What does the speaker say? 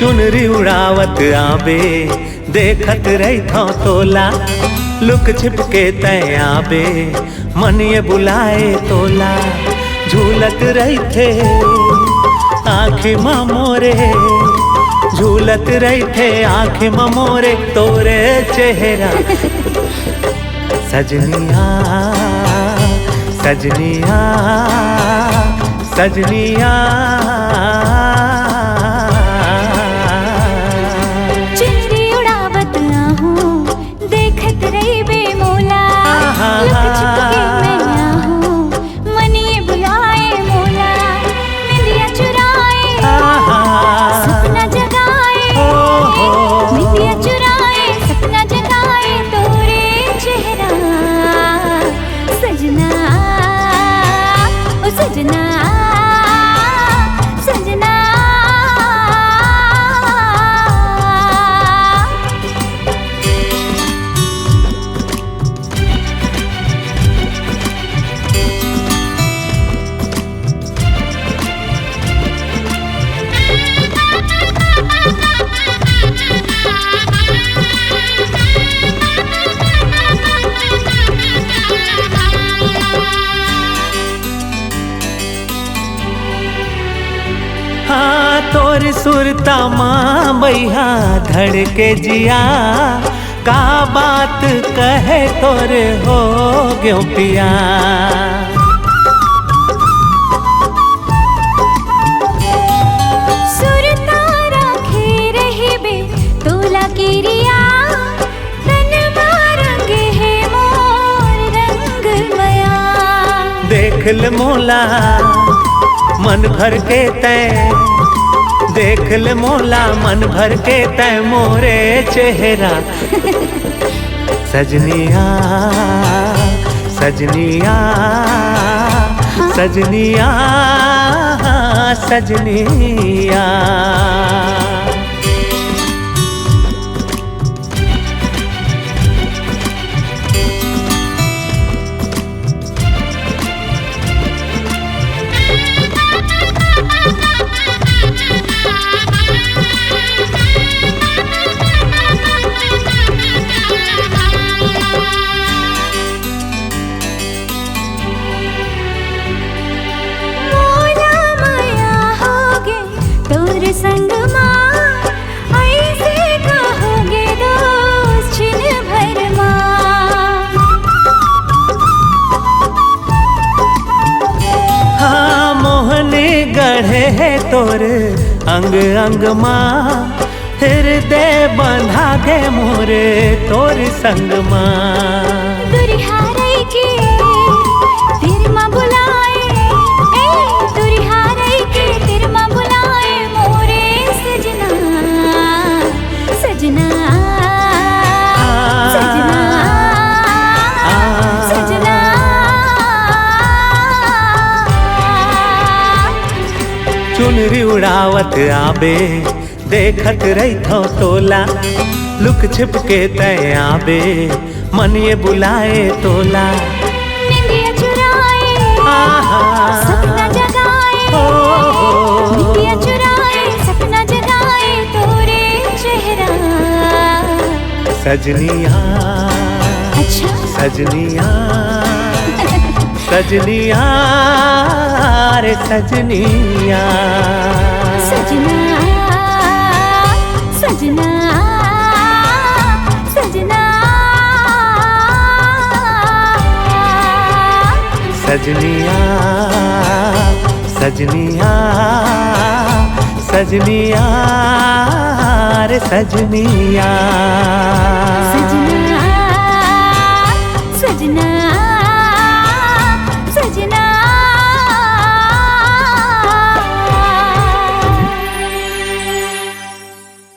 चुनरी उड़ावत आबे देखत रही था तोला, लुक छिप के तय आबे मन ये बुलाए तोला। झूलत रही थे आँखें मोरे, झूलत रही थे आँखें मोरे तोरे चेहरा। सजनिया सजनिया सजनिया चुनरी उड़ावत आहूं देखत रही बेमोला, लुक छिप के मैं आहूं मन ये बुलाए मोला। निंदिया चुराए सपना जगाए, निंदिया चुराए सपना जगाए तोरे चेहरा। सजना ओ सजना सजना हाँ तोर सुरता माँ बैहा धड़के जिया, का बात कहे तोर हो ग्यों पिया। सुरता राखे रहे बे तोला की रिया, तन मारंगे है मोर रंग मया। देख ल मोला मन भर के तय, देख ल मोला मन भर के तय मोरे चेहरा। सजनिया सजनिया सजनिया सजनिया संग माँ ऐसे कहोगे दोस्त छिन भर माँ। हाँ मोहने गढ़े है तोर अंग अंग माँ, हृदय बंधा दे मोरे तोर संग माँ। दुरिहारे के तेर माँ बुलाए, दुरिहारे के तेर माँ बुलाए मोरे सजना। सजना सजना सजना चुनरी उड़ावत आबे देखत रही थो तोला, लुक छिप के तय आबे मन ये बुलाए तोला। निंदिया चुराए सपना जगाए, निंदिया चुराए सपना जगाए तोरे चेहरा। सजनिया अच्छा सजनिया सजनिया रे सजनिया। सजना सजना सजना सजनिया सजनिया सजनिया रे सजनिया।